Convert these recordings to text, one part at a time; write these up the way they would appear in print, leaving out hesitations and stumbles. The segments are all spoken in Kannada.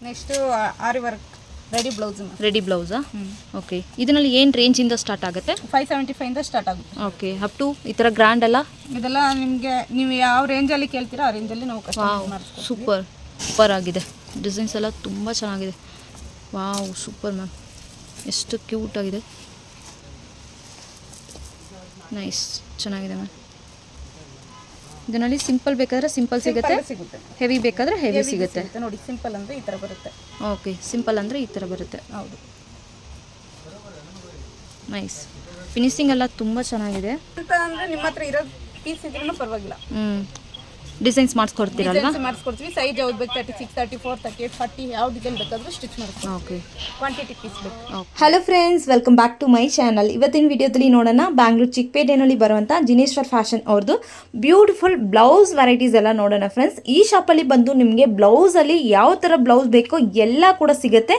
ನೆಕ್ಸ್ಟ್ ಆರಿ ವರ್ಕ್ ರೆಡಿ ಬ್ಲೌಸಾ? ಓಕೆ. ಇದರಲ್ಲಿ ಏನು ರೇಂಜಿಂದ ಸ್ಟಾರ್ಟ್ ಆಗುತ್ತೆ? 575 ಇಂದ ಸ್ಟಾರ್ಟ್ ಆಗುತ್ತೆ. ಓಕೆ. ಅಪ್ ಟು ಈ ಥರ ಗ್ರ್ಯಾಂಡ್ ಅಲ್ಲ? ಇದೆಲ್ಲ ನಿಮಗೆ ನೀವು ಯಾವ ರೇಂಜಲ್ಲಿ ಕೇಳ್ತೀರಾ ಆ ರೇಂಜಲ್ಲಿ ನಾವು ಕಸ್ಟಮೈಸ್ ಮಾಡಿಸ್ತೀವಿ. ಸೂಪರ್ ಆಗಿದೆ. ಡಿಸೈನ್ಸ್ ಎಲ್ಲ ತುಂಬ ಚೆನ್ನಾಗಿದೆ. ವಾವ್, ಸೂಪರ್ ಮ್ಯಾಮ್, ಎಷ್ಟು ಕ್ಯೂಟ್ ಆಗಿದೆ. ನೈಸ್, ಚೆನ್ನಾಗಿದೆ ಮ್ಯಾಮ್. ಇದರಲ್ಲಿ ಸಿಂಪಲ್ ಬೇಕಾದರೆ ಸಿಂಪಲ್ ಸಿಗುತ್ತೆ, ಹೆವಿ ಬೇಕಾದರೆ ಹೆವಿ ಸಿಗುತ್ತೆ. ನೋಡಿ, ಸಿಂಪಲ್ ಅಂದರೆ ಈ ಥರ ಬರುತ್ತೆ. ಓಕೆ, ಸಿಂಪಲ್ ಅಂದರೆ ಈ ಥರ ಬರುತ್ತೆ. ಹೌದು, ನೈಸ್. ಫಿನಿಶಿಂಗ್ ಎಲ್ಲ ತುಂಬ ಚೆನ್ನಾಗಿದೆ. ಅಂತ ಅಂದರೆ ನಿಮ್ಮ ಹತ್ರ ಇರೋ ಪೀಸ್ ಇದ್ರೂ ಪರವಾಗಿಲ್ಲ. ಡಿಸೈನ್ಸ್ ಮಾಡಿಸ್ಕೊಡ್ತೀರಲ್ವಾ? ಮಾಡಿಸ್ಕೊಡ್ತೀವಿ. ಸೈಜ್ ಯಾವ್ದು ಬೇಕು, 36, 34, 38, 40 ಯಾವ ಡಿಸೈನ್ ಬೇಕಾದರೂ ಸ್ಟಿಚ್ ಮಾಡ್ತೀವಿ. ಓಕೆ. ಕ್ವಾಂಟಿಟಿ ಪೀಸ್ ಬೇಕು. Hello friends, welcome back to my channel. ಇವತ್ತಿನ ವಿಡಿಯೋದಲ್ಲಿ ನೋಡೋಣ ಬ್ಯಾಂಗ್ಳೂರು ಚಿಕ್ಕಪೇಟೆನಲ್ಲಿ ಬರುವಂಥ ಜಿನೇಶ್ವರ್ ಫ್ಯಾಷನ್ ಅವ್ರದ್ದು ಬ್ಯೂಟಿಫುಲ್ ಬ್ಲೌಸ್ ವೆರೈಟೀಸ್ ಎಲ್ಲ ನೋಡೋಣ ಫ್ರೆಂಡ್ಸ್. ಈ ಶಾಪಲ್ಲಿ ಬಂದು ನಿಮಗೆ ಬ್ಲೌಸಲ್ಲಿ ಯಾವ ಥರ ಬ್ಲೌಸ್ ಬೇಕೋ ಎಲ್ಲ ಕೂಡ ಸಿಗುತ್ತೆ.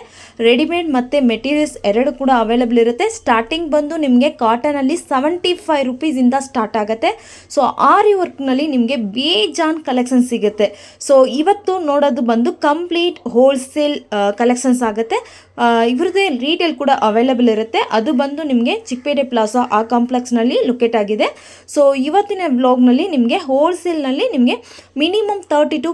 ರೆಡಿಮೇಡ್ ಮತ್ತು ಮೆಟೀರಿಯಲ್ಸ್ ಎರಡು ಕೂಡ ಅವೈಲೇಬಲ್ ಇರುತ್ತೆ. ಸ್ಟಾರ್ಟಿಂಗ್ ಬಂದು ನಿಮಗೆ ಕಾಟನಲ್ಲಿ 75 ರುಪೀಸಿಂದ ಸ್ಟಾರ್ಟ್ ಆಗುತ್ತೆ. ಸೊ ಆರಿ ವರ್ಕ್ನಲ್ಲಿ ನಿಮಗೆ ಬೇಜಾನ್ ಕಲೆಕ್ಷನ್ ಸಿಗುತ್ತೆ. ಸೊ ಇವತ್ತು ನೋಡೋದು ಬಂದು ಕಂಪ್ಲೀಟ್ ಹೋಲ್ಸೇಲ್ ಕಲೆಕ್ಷನ್ಸ್ ಆಗುತ್ತೆ. ಇವ್ರದ್ದೇ ರೀಟೇಲ್ ಕೂಡ ಅವೈಲೇಬಲ್ ಇರುತ್ತೆ. ಅದು ಬಂದು ನಿಮಗೆ ಚಿಕ್ಕಪೇಟೆ ಪ್ಲಾಜಾ ಆ ಕಾಂಪ್ಲೆಕ್ಸ್ನಲ್ಲಿ ಲೊಕೇಟ್ ಆಗಿದೆ. ಸೊ ಇವತ್ತಿನ ವ್ಲಾಗ್ನಲ್ಲಿ ನಿಮಗೆ ಹೋಲ್ಸೇಲ್ನಲ್ಲಿ ನಿಮಗೆ ಮಿನಿಮಮ್ 30 to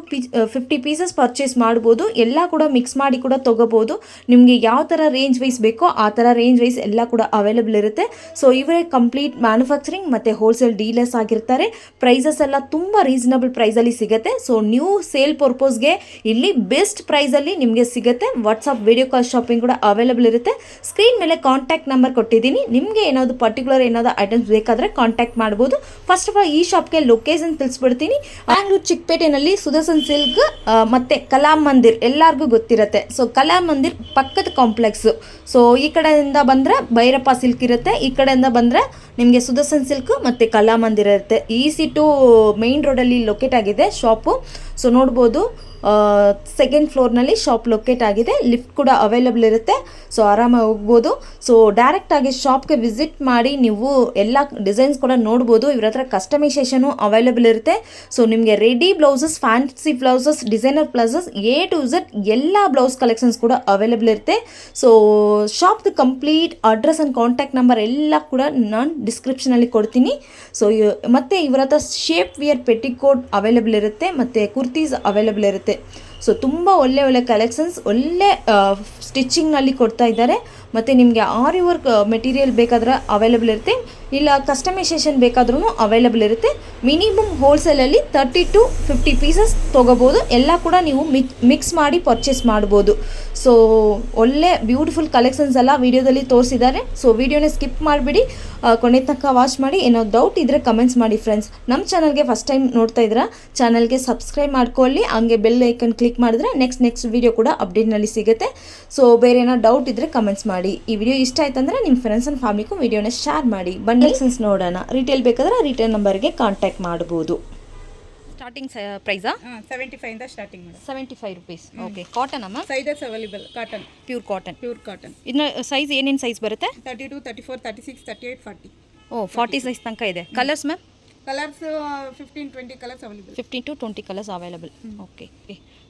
50 ಪೀಸಸ್ ಪರ್ಚೇಸ್ ಮಾಡ್ಬೋದು. ಎಲ್ಲ ಕೂಡ ಮಿಕ್ಸ್ ಮಾಡಿ ಕೂಡ ತೊಗೋಬೋದು. ನಿಮಗೆ ಯಾವ ಥರ ರೇಂಜ್ ವೈಸ್ ಬೇಕೋ ಆ ಥರ ರೇಂಜ್ ವೈಸ್ ಎಲ್ಲ ಕೂಡ ಅವೈಲೇಬಲ್ ಇರುತ್ತೆ. ಸೊ ಇವರೇ ಕಂಪ್ಲೀಟ್ ಮ್ಯಾನುಫ್ಯಾಕ್ಚರಿಂಗ್ ಮತ್ತು ಹೋಲ್ಸೇಲ್ ಡೀಲರ್ಸ್ ಆಗಿರ್ತಾರೆ. ಪ್ರೈಸಸ್ ಎಲ್ಲ ತುಂಬ ರೀಸನಬಲ್ ಪ್ರೈಸಲ್ಲಿ ಸಿಗುತ್ತೆ. ಸೊ ನ್ಯೂ ಸೇಲ್ ಪರ್ಪಸ್ಗೆ ಇಲ್ಲಿ ಬೆಸ್ಟ್ ಪ್ರೈಸಲ್ಲಿ ನಿಮಗೆ ಸಿಗುತ್ತೆ. ವಾಟ್ಸಪ್ ವಿಡಿಯೋ ಕಾಲ್ ಶಾಪಿಂಗ್ ಕೂಡ ಅವೈಲೇಬಲ್ ಇರುತ್ತೆ. ಸ್ಕ್ರೀನ್ ಮೇಲೆ ಕಾಂಟ್ಯಾಕ್ಟ್ ನಂಬರ್ ಕೊಟ್ಟಿದ್ದೀನಿ. ನಿಮಗೆ ಏನಾದರೂ ಪರ್ಟಿಕ್ಯುಲರ್ ಏನಾದರೂ ಐಟಮ್ಸ್ ಬೇಕಾದರೆ ಕಾಂಟ್ಯಾಕ್ಟ್ ಮಾಡ್ಬೋದು. ಫಸ್ಟ್ ಆಫ್ ಆಲ್ ಈ ಶಾಪ್ಗೆ ಲೊಕೇಶನ್ ತಿಳಿಸ್ಬಿಡ್ತೀನಿ. ಬ್ಯಾಂಗ್ಳೂರು ಚಿಕ್ಕಪೇಟೆನಲ್ಲಿ ಸುದರ್ಶನ್ ಸಿಲ್ಕ್ ಮತ್ತು ಕಲಾ ಮಂದಿರ್ ಎಲ್ಲರಿಗೂ ಗೊತ್ತಿರುತ್ತೆ. ಸೊ ಕಲಾ ಮಂದಿರ್ ಪಕ್ಕದ ಕಾಂಪ್ಲೆಕ್ಸು. ಸೊ ಈ ಕಡೆಯಿಂದ ಬಂದರೆ ಭೈರಪ್ಪ ಸಿಲ್ಕ್ ಇರುತ್ತೆ, ಈ ಕಡೆಯಿಂದ ಬಂದರೆ ನಿಮಗೆ ಸುದರ್ಶನ್ ಸಿಲ್ಕ್ ಮತ್ತು ಕಲಾ ಮಂದಿರ ಇರುತ್ತೆ. ಈಸಿ ಟು ಮೇನ್ ರೋಡಲ್ಲಿ ಲೊಕೇಟ್ ಆಗಿದೆ ಶಾಪು. ಸೊ ನೋಡ್ಬೋದು, ಸೆಕೆಂಡ್ ಫ್ಲೋರ್ನಲ್ಲಿ ಶಾಪ್ ಲೊಕೇಟ್ ಆಗಿದೆ. ಲಿಫ್ಟ್ ಕೂಡ ಅವೈಲೇಬಲ್ ಇರುತ್ತೆ. ಸೊ ಆರಾಮಾಗಿ ಹೋಗ್ಬೋದು. ಸೊ ಡೈರೆಕ್ಟಾಗಿ ಶಾಪ್ಗೆ ವಿಸಿಟ್ ಮಾಡಿ ನೀವು ಎಲ್ಲ ಡಿಸೈನ್ಸ್ ಕೂಡ ನೋಡ್ಬೋದು. ಇವ್ರ ಹತ್ರ ಕಸ್ಟಮೈಸೇಷನು ಅವೈಲೇಬಲ್ ಇರುತ್ತೆ. ಸೊ ನಿಮಗೆ ready blouses, fancy blouses, designer blouses A to Z ಎಲ್ಲ ಬ್ಲೌಸ್ ಕಲೆಕ್ಷನ್ಸ್ ಕೂಡ ಅವೈಲೇಬಲ್ ಇರುತ್ತೆ. ಸೊ ಶಾಪ್ದು complete address and contact number ಎಲ್ಲ ಕೂಡ ನಾನು ಡಿಸ್ಕ್ರಿಪ್ಷನಲ್ಲಿ ಕೊಡ್ತೀನಿ. ಸೊ ಮತ್ತು ಇವರ ಹತ್ರ ಶೇಪ್ ವಿಯರ್ ಪೆಟಿಕೋಟ್ ಅವೈಲೇಬಲ್ ಇರುತ್ತೆ ಮತ್ತು ಕುರ್ತೀಸ್ ಅವೈಲೇಬಲ್ ಇರುತ್ತೆ. ಸೊ ತುಂಬ ಒಳ್ಳೆ ಕಲೆಕ್ಷನ್ಸ್, ಒಳ್ಳೆ ಸ್ಟಿಚಿಂಗ್ನಲ್ಲಿ ಕೊಡ್ತಾ ಇದ್ದಾರೆ. ಮತ್ತು ನಿಮಗೆ ಆರಿ ವರ್ಕ್ ಮೆಟೀರಿಯಲ್ ಬೇಕಾದ್ರೆ ಅವೈಲೇಬಲ್ ಇರುತ್ತೆ, ಇಲ್ಲ ಕಸ್ಟಮೈಸೇಷನ್ ಬೇಕಾದ್ರೂ ಅವೈಲೇಬಲ್ ಇರುತ್ತೆ. ಮಿನಿಮಮ್ ಹೋಲ್ಸೇಲಲ್ಲಿ 30 to 50 ಪೀಸಸ್ ತೊಗೋಬೋದು. ಎಲ್ಲ ಕೂಡ ನೀವು ಮಿಕ್ಸ್ ಮಾಡಿ ಪರ್ಚೇಸ್ ಮಾಡ್ಬೋದು. ಸೊ ಒಳ್ಳೆ ಬ್ಯೂಟಿಫುಲ್ ಕಲೆಕ್ಷನ್ಸ್ ಎಲ್ಲ ವೀಡಿಯೋದಲ್ಲಿ ತೋರಿಸಿದ್ದಾರೆ. ಸೊ ವೀಡಿಯೋನ ಸ್ಕಿಪ್ ಮಾಡಿಬಿಡಿ, ಕೊನೆ ತನಕ ವಾಚ್ ಮಾಡಿ. ಏನೋ ಡೌಟ್ ಇದ್ದರೆ ಕಮೆಂಟ್ಸ್ ಮಾಡಿ ಫ್ರೆಂಡ್ಸ್. ನಮ್ಮ ಚಾನಲ್ಗೆ ಫಸ್ಟ್ ಟೈಮ್ ನೋಡ್ತಾ ಇದ್ದೀರಾ, ಚಾನಲ್ಗೆ ಸಬ್ಸ್ಕ್ರೈಬ್ ಮಾಡ್ಕೊಳ್ಳಿ. ಹಂಗೆ ಬೆಲ್ ಐಕನ್ ಕ್ಲಿಕ್ ಮಾಡಿದ್ರೆ ನೆಕ್ಸ್ಟ್ ವೀಡಿಯೋ ಕೂಡ ಅಪ್ಡೇಟ್ನಲ್ಲಿ ಸಿಗುತ್ತೆ. ಸೊ ಬೇರೆ ಏನೋ ಡೌಟ್ ಇದ್ದರೆ ಕಮೆಂಟ್ಸ್ ಮಾಡಿ. ಈ ವಿಡಿಯೋ ಇಷ್ಟ ಆಯ್ತಂದ್ರೆ ನಿಮ್ಮ ಫ್ರೆಂಡ್ಸ್ ಆ್ಯಂಡ್ ಫ್ಯಾಮಿಲಿಗೂ ವಿಡಿಯೋನ ಶೇರ್ ಮಾಡಿ. ಕಲೆಕ್ಷನ್ಸ್ ನೋಡೋಣ. ರಿಟೇಲ್ ಬೇಕಾದ್ರೆ ರಿಟೇಲ್ ನಂಬರ್ಗೆ ಕಾಂಟ್ಯಾಕ್ಟ್ ಮಾಡ್ಬೋದು. ಸ್ಟಾರ್ಟಿಂಗ್ ಪ್ರೈಸಾ? 75 ಇಂದ starting madam. 75 rupees. Okay. Cotton ಅಮ್ಮ? Sizes available. Cotton, pure cotton. ಇದನ್ನ ಸೈಜ್ ಏನೇನು ಸೈಜ್ ಬರುತ್ತೆ? 32, 34, 36, 38, 40. 40 ಸೈಜ್ ತನಕ ಇದೆ. Colours ma'am? Colours 15-20 colours available. 15 to 20 colours available. Okay.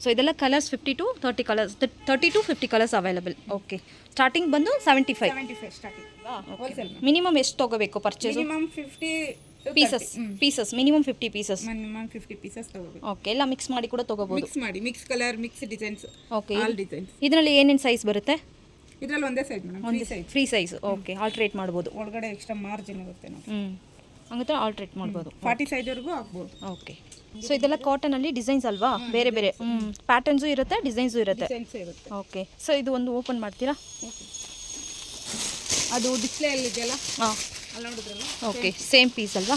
So ಇದೆಲ್ಲ colours 50 to 30 colours, 30 to 50 colours available. Okay. Starting ಬಂದು 75 ಸ್ಟಾರ್ಟಿಂಗ್. ಮಿನಿಮಮ್ ಎಷ್ಟು ತೊಗೋಬೇಕು purchase? Minimum 50 pieces minimum 50 pieces. Minimum 50 pieces ತಗೋಬೇಕು. ಓಕೆ. ಎಲ್ಲ ಮಿಕ್ಸ್ ಮಾಡಿ ಕೂಡ ತಗೋಬಹುದು. ಮಿಕ್ಸ್ ಮಾಡಿ, mix colour, mix designs. Okay. All designs. ಇದರಲ್ಲಿ ಏನೇನು ಸೈಜ್ ಬರುತ್ತೆ? ಇದರಲ್ಲಿ ಒಂದೇ size madam, free size. Okay. ಆಲ್ಟ್ರೇಟ್ ಮಾಡ್ಬೋದು. ಒಳಗಡೆ ಎಕ್ಸ್ಟ್ರಾ ಮಾರ್ಜಿನ್ ಇರುತ್ತೆ ನೋಡಿ. ಹಂಗಂದ್ರೆ ಆಲ್ಟ್ರೇಟ್ ಮಾಡ್ಬೋದು. 40 ಸೈಜ್ವರೆಗೂ ಹಾಕ್ಬೋದು. ಓಕೆ. ಸೊ ಇದೆಲ್ಲ ಕಾಟನಲ್ಲಿ ಡಿಸೈನ್ಸ್ ಅಲ್ವಾ? ಬೇರೆ ಪ್ಯಾಟರ್ನ್ಸು ಇರುತ್ತೆ, ಡಿಸೈನ್ಸು ಇರುತ್ತೆ. ಓಕೆ. ಸೊ ಇದು ಒಂದು ಓಪನ್ ಮಾಡ್ತೀರಾ? ಅದು ಡಿಸ್ಪ್ಲೇ ಅಲ್ಲಿ ಇದೆಯಲ್ಲ, ಹಾಂ, ಅಲ್ಲಿ ನೋಡಿದ್ರಲ್ಲ. ಓಕೆ. ಸೇಮ್ ಪೀಸ್ ಅಲ್ವಾ?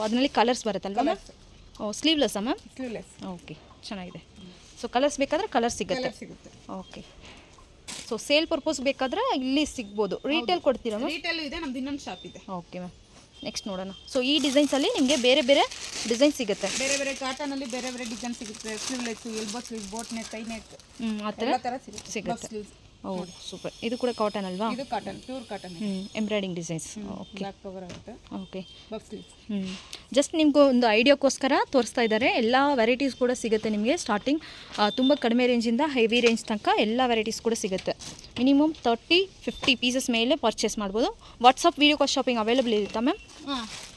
ಅದರಲ್ಲಿ ಕಲರ್ಸ್ ಬರುತ್ತಲ್ವಾ? Sleeveless ma'am? ಸ್ಲೀವ್ಲೆಸ್. ಓಕೆ. ಚೆನ್ನಾಗಿದೆ. ಸೊ ಕಲರ್ಸ್ ಬೇಕಾದರೆ ಕಲರ್ ಸಿಗುತ್ತೆ. ಓಕೆ. ಸೊ ಸೇಲ್ ಪರ್ಪಸ್ ಬೇಕಾದರೆ ಇಲ್ಲಿ ಸಿಗ್ಬೋದು. ರಿಟೇಲ್ ಕೊಡ್ತೀರಾ ಮ್ಯಾಮ್? ರಿಟೇಲ್ ಇದೆ, ನಮ್ದು ಇನ್ನೊಂದು ಶಾಪ್ ಇದೆ. Okay ma'am. ನೆಕ್ಸ್ಟ್ ನೋಡೋಣ. ಸೊ ಈ ಡಿಸೈನ್ಸಲ್ಲಿ ನಿಮಗೆ ಬೇರೆ ಡಿಸೈನ್ ಸಿಗುತ್ತೆ. ಬೇರೆ ಕಾಟನಲ್ಲಿ ಬೇರೆ ಡಿಸೈನ್ ಸಿಗುತ್ತೆ. Sleeveless, elbow sleeve, boat neck, ಕೈ ನೆಕ್, ಆ ಥರ ಎಲ್ಲ ಥರ ಸಿಗುತ್ತೆ. Oh super. ಇದು ಕೂಡ ಕಾಟನ್ ಅಲ್ವಾ? ಇದು cotton, pure cotton. Embroidering designs. Okay, black cover ಆಗುತ್ತೆ. ಓಕೆ. Puff sleeves. ಜಸ್ಟ್ ನಿಮ್ಗೆ ಒಂದು ಐಡಿಯಾಕ್ಕೋಸ್ಕರ ತೋರಿಸ್ತಾ ಇದ್ದಾರೆ. ಎಲ್ಲ ವೆರೈಟೀಸ್ ಕೂಡ ಸಿಗುತ್ತೆ ನಿಮಗೆ. ಸ್ಟಾರ್ಟಿಂಗ್ ತುಂಬ ಕಡಿಮೆ ರೇಂಜಿಂದ ಹೆವಿ ರೇಂಜ್ ತನಕ ಎಲ್ಲ ವೆರೈಟೀಸ್ ಕೂಡ ಸಿಗುತ್ತೆ. ಮಿನಿಮಮ್ 30-50 ಪೀಸಸ್ ಮೇಲೆ ಪರ್ಚೇಸ್ ಮಾಡ್ಬೋದು. WhatsApp video call shopping available ಇರುತ್ತಾ ಮ್ಯಾಮ್?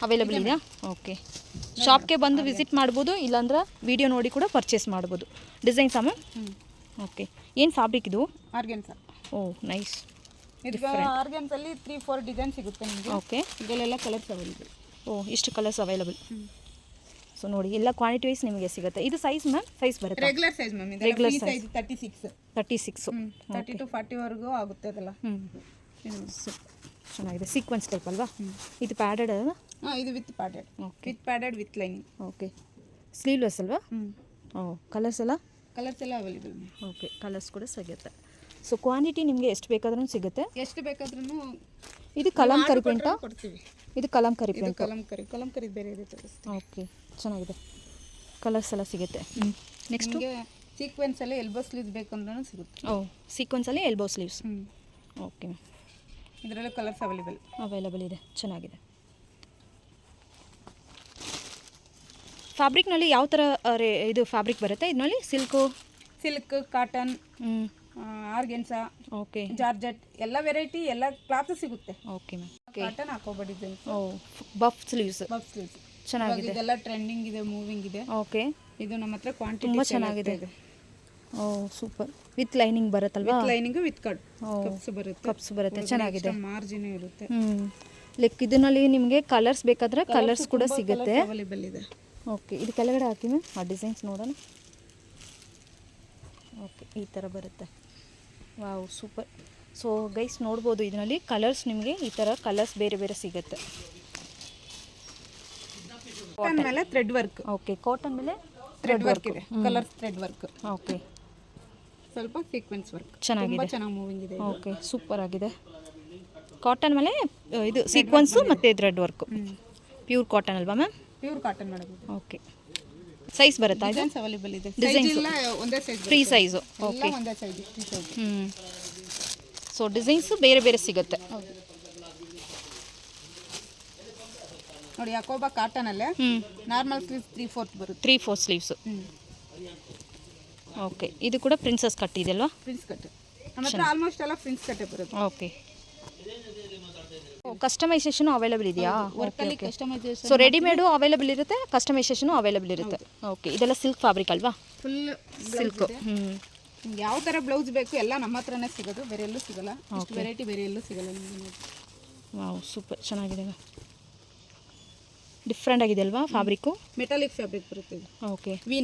ಅವೈಲೇಬಲ್ ಇದೆಯಾ? ಓಕೆ. ಶಾಪ್ಗೆ ಬಂದು ವಿಸಿಟ್ ಮಾಡ್ಬೋದು, ಇಲ್ಲಾಂದ್ರೆ ವಿಡಿಯೋ ನೋಡಿ ಕೂಡ ಪರ್ಚೇಸ್ ಮಾಡ್ಬೋದು. ಡಿಸೈನ್ಸಾ ಮ್ಯಾಮ್? ಓಕೆ. ಏನು ಫ್ಯಾಬ್ರಿಕ್ ಇದು? ಆರ್ಗೆನ್ಸಾ. ಓ ನೈಸ್. ಇದಕ್ಕೆ ಆರ್ಗೆನ್ಸಲ್ಲಿ 3-4 ಡಿಸೈನ್ ಸಿಗುತ್ತೆ ನಿಮಗೆ. ಓಕೆ. ಇದರಲ್ಲೆಲ್ಲ ಕಲರ್ಸ್ ಅವೈಲೇಬಲ್. ಓ ಇಷ್ಟು ಕಲರ್ಸ್ ಅವೈಲೇಬಲ್. ಸೊ ನೋಡಿ, ಎಲ್ಲ ಕ್ವಾಂಟಿಟಿ ವೈಸ್ ನಿಮಗೆ ಸಿಗುತ್ತೆ. ಇದು ಸೈಜ್ ಮ್ಯಾಮ್? ಸೈಜ್ ಬರುತ್ತೆ? Regular size ma'am. ಇದು ರೆಗ್ಯುಲರ್ ಸೈಜ್ 36. 30 to 40 ವರೆಗೂ ಆಗುತ್ತೆ ಅದೆಲ್ಲ. ಚೆನ್ನಾಗಿದೆ. ಸೀಕ್ವೆನ್ಸ್ ಟೈಪ್ ಅಲ್ವಾ? ಇದು ಪ್ಯಾಡೆಡ್ ಅಲ್ವಾ? ಇದು with padded. With padded with lining. Okay. Sleeveless ಅಲ್ವಾ? ಓ ಕಲರ್ಸ್ ಎಲ್ಲ? ಕಲರ್ಸ್ ಎಲ್ಲ ಅವೈಲೇಬಲ್. ಓಕೆ, ಕಲರ್ಸ್ ಕೂಡ ಸಿಗುತ್ತೆ. ಸೊ ಕ್ವಾಂಟಿಟಿ ನಿಮಗೆ ಎಷ್ಟು ಬೇಕಾದ್ರೂ ಸಿಗುತ್ತೆ. ಎಷ್ಟು ಬೇಕಾದ್ರೂ. ಇದು ಕಲಂಕರಿ ಪ್ರಿಂಟಾ? ಕೊಡ್ತೀವಿ. ಇದು ಕಲಂಕರಿ ಪ್ರಿಂಟ್. ಕಲಂಕರಿ ಬೇರೆ ಇದೆ ತೋರಿಸ್ತೀವಿ. ಓಕೆ, ಚೆನ್ನಾಗಿದೆ. ಕಲರ್ಸ್ ಎಲ್ಲ ಸಿಗುತ್ತೆ. ನೆಕ್ಸ್ಟ್ ಸೀಕ್ವೆನ್ಸಲ್ಲಿ ಎಲ್ಬೋ ಸ್ಲೀವ್ಸ್ ಬೇಕಂದ್ರೂ ಸಿಗುತ್ತೆ. ಓ ಸೀಕ್ವೆನ್ಸಲ್ಲಿ ಎಲ್ಬೋ ಸ್ಲೀವ್ಸ್. ಓಕೆ. ಇದರಲ್ಲೂ ಕಲರ್ಸ್ ಅವೈಲೇಬಲ್ ಇದೆ. ಚೆನ್ನಾಗಿದೆ. ಫ್ಯಾಬ್ರಿಕ್ನಲ್ಲಿ ಯಾವ ಥರ ಇದು ಫ್ಯಾಬ್ರಿಕ್ ಬರುತ್ತೆ ಇದರಲ್ಲಿ? Silk, cotton, organza, okay, georgette, ಎಲ್ಲ ವೆರೈಟಿ, ಎಲ್ಲ ಕ್ಲಾತ್ ಸಿಗುತ್ತೆ. Okay ma'am. ಕಾಟನ್ ಹಾಕೋಬೇಡಿ. ಓ ಬಫ್ ಸ್ಲೀವ್ಸ್. ಚೆನ್ನಾಗಿದೆ. ಇದೆಲ್ಲ ಟ್ರೆಂಡಿಂಗ್ ಇದೆ, ಮೂವಿಂಗ್ ಇದೆ. ಓಕೆ. ಇದು ನಮ್ಮ ಹತ್ರ ಕ್ವಾಂಟಿಟಿ ತುಂಬ ಚೆನ್ನಾಗಿದೆ. Oh super. ವಿತ್ ಲೈನಿಂಗ್ ಬರುತ್ತಲ್ವಾ? ಲೈನಿಂಗ್ ವಿತ್ ಕಪ್ಸ್ ಬರುತ್ತೆ. ಚೆನ್ನಾಗಿದೆ. ಮಾರ್ಜಿನ್ ಇರುತ್ತೆ. ಲೈಕ್ ಇದರಲ್ಲಿ ನಿಮಗೆ ಕಲರ್ಸ್ ಬೇಕಾದ್ರೆ ಕಲರ್ಸ್ ಕೂಡ ಸಿಗುತ್ತೆ. ಅವೈಲೇಬಲ್ ಇದೆ. ಓಕೆ. ಇದು ಕೆಳಗಡೆ ಹಾಕಿ ಮ್ಯಾಮ್, ಆ ಡಿಸೈನ್ಸ್ ನೋಡೋಣ. ಓಕೆ, ಈ ಥರ ಬರುತ್ತೆ. Wow super. ಸೊ ಗೈಸ್ ನೋಡ್ಬೋದು, ಇದರಲ್ಲಿ ಕಲರ್ಸ್ ನಿಮಗೆ ಈ ಥರ ಕಲರ್ಸ್ ಬೇರೆ ಬೇರೆ ಸಿಗುತ್ತೆ. ಕಾಟನ್ ಮೇಲೆ ಥ್ರೆಡ್ ವರ್ಕ್. ಓಕೆ, ಕಾಟನ್ ಮೇಲೆ ಥ್ರೆಡ್ ವರ್ಕ್ ಇದೆ. Colours thread work. ಓಕೆ. ಸ್ವಲ್ಪ ಸೀಕ್ವೆನ್ಸ್ ವರ್ಕ್. ಚೆನ್ನಾಗಿದೆ. ಚೆನ್ನಾಗಿ ಮೂವಿಂಗ್ ಇದೆ. ಓಕೆ, ಸೂಪರ್ ಆಗಿದೆ. ಕಾಟನ್ ಮೇಲೆ ಇದು ಸೀಕ್ವೆನ್ಸು ಮತ್ತು ಥ್ರೆಡ್ ವರ್ಕು. ಪ್ಯೂರ್ ಕಾಟನ್ ಅಲ್ವಾ ಮ್ಯಾಮ್? ಪ್ಯೂರ್ ಕಾಟನ್ ಮಾಡಬಹುದು. ಓಕೆ. ಸೈಜ್ ಬರುತ್ತಾ? ಡಿಸೈನ್ಸ್ ಅವೈಲೇಬಲ್ ಇದೆ. ಡಿಸೈನ್ಸ್ ಇಲ್ಲ ಒಂದೇ ಸೈಜ್. Free size. ಓಕೆ. ಒಂದೇ size, free size. So designs ಬೇರೆ ಬೇರೆ ಸಿಗುತ್ತೆ. ನೋಡಿ, ಯಾಕೋಬಾ ಕಾಟನ್ ಅಲ್ಲೇ ನಾರ್ಮಲ್ ಸ್ಲೀವ್ಸ್ 3/4 ಬರುತ್ತೆ. 3/4 ಸ್ಲೀವ್ಸು. ಓಕೆ. ಇದು ಕೂಡ ಪ್ರಿನ್ಸಸ್ ಕಟ್ ಇದೆ ಅಲ್ವಾ? ಪ್ರಿನ್ಸ್ ಕಟ್ ನಮ್ಮ ಹತ್ರ ಆಲ್ಮೋಸ್ಟ್ ಎಲ್ಲ ಪ್ರಿನ್ಸ್ ಕಟ್ಟೇ ಬರುತ್ತೆ. ಓಕೆ. ಕಸ್ಟಮೈಸೇಷನ್ ಅವೈಲೇಬಲ್ ಇದೆಯಾ? ವರ್ಕಲ್ಲಿ ಕಸ್ಟಮೈಸೇಷನ್. ಸೊ ರೆಡಿಮೇಡು ಅವೈಲೇಬಲ್ ಇರುತ್ತೆ, ಕಸ್ಟಮೈಸೇಷನು ಅವೈಲೇಬಲ್ ಇರುತ್ತೆ. ಓಕೆ. ಇದೆಲ್ಲ ಸಿಲ್ಕ್ ಫ್ಯಾಬ್ರಿಕ್ ಅಲ್ವಾ? Full silk. ಯಾವ ಥರ ಬ್ಲೌಸ್ ಬೇಕು ಎಲ್ಲ ನಮ್ಮ ಹತ್ರನೇ ಸಿಗೋದು, ಬೇರೆ ಎಲ್ಲೂ ಸಿಗಲ್ಲ. ಇಷ್ಟು ವೆರೈಟಿ ಬೇರೆ ಎಲ್ಲೂ ಸಿಗಲ್ಲ ನಿಮಗೆ. ವಾವ್ ಸೂಪರ್, ಚೆನ್ನಾಗಿದೆ. ಡಿಫ್ರೆಂಟ್ ಆಗಿದೆ ಅಲ್ವಾ ಫ್ಯಾಬ್ರಿಕ್ಕು? ಮೆಟಾಲಿಕ್ ಫ್ಯಾಬ್ರಿಕ್ ಬರುತ್ತೆ ಇದು. Okay. V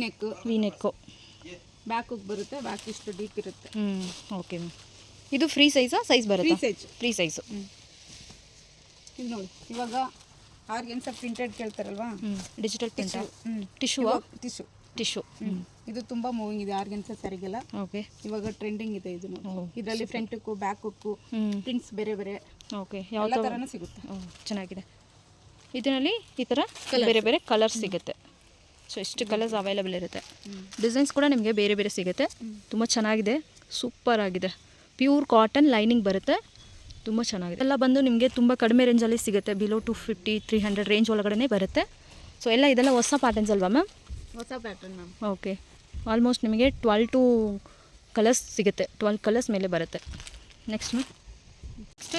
neck. Back hook ಬರುತ್ತೆ. ಬ್ಯಾಕ್ ಇಷ್ಟು ಡೀಪ್ ಇರುತ್ತೆ. Okay ma'am. ಇದು ಫ್ರೀ ಸೈಜಾ? ಸೈಜ್ ಬರುತ್ತೆ? Free size. ಇದು ನೋಡಿ, ಇವಾಗ ಆರ್ಗೆನ್ಸಾ ಪ್ರಿಂಟೆಡ್ ಕೇಳ್ತಾರಲ್ವಾ? Digital print. ಟಿಶ್ಯೂ. ಇದು ತುಂಬಾ ಮೂವಿಂಗ್ ಇದೆ ಆರ್ಗೆನ್ಸಾ ಸ್ಯಾರಿಗೆಲ್ಲ. ಓಕೆ. ಇವಾಗ ಟ್ರೆಂಡಿಂಗ್ ಇದೆ ಇದು. ಇದರಲ್ಲಿ front hook, back hook, prints ಬೇರೆ ಬೇರೆ. ಓಕೆ. ಯಾವ ಥರನೂ ಸಿಗುತ್ತೆ. ಚೆನ್ನಾಗಿದೆ. ಇದರಲ್ಲಿ ಈ ಥರ ಬೇರೆ ಬೇರೆ ಕಲರ್ಸ್ ಸಿಗುತ್ತೆ. ಸೊ ಇಷ್ಟು ಕಲರ್ಸ್ ಅವೈಲೇಬಲ್ ಇರುತ್ತೆ. ಡಿಸೈನ್ಸ್ ಕೂಡ ನಿಮಗೆ ಬೇರೆ ಬೇರೆ ಸಿಗುತ್ತೆ. ತುಂಬ ಚೆನ್ನಾಗಿದೆ, ಸೂಪರ್ ಆಗಿದೆ. ಪ್ಯೂರ್ ಕಾಟನ್ ಲೈನಿಂಗ್ ಬರುತ್ತೆ. ತುಂಬ ಚೆನ್ನಾಗಿದೆ. ಎಲ್ಲ ಬಂದು ನಿಮಗೆ ತುಂಬ ಕಡಿಮೆ ರೇಂಜಲ್ಲಿ ಸಿಗುತ್ತೆ. ಬಿಲೋ 250-300 ರೇಂಜ್ ಒಳಗಡೆ ಬರುತ್ತೆ. ಸೊ ಇದೆಲ್ಲ ಹೊಸ ಪ್ಯಾಟರ್ನ್ಸ್ ಅಲ್ವಾ ಮ್ಯಾಮ್? ಹೊಸ ಪ್ಯಾಟರ್ನ್ ಮ್ಯಾಮ್. ಓಕೆ. ಆಲ್ಮೋಸ್ಟ್ ನಿಮಗೆ 12 ಕಲರ್ಸ್ ಸಿಗುತ್ತೆ. 12 ಕಲರ್ಸ್ ಮೇಲೆ ಬರುತ್ತೆ. ನೆಕ್ಸ್ಟ್ ಮ್ಯಾಮ್,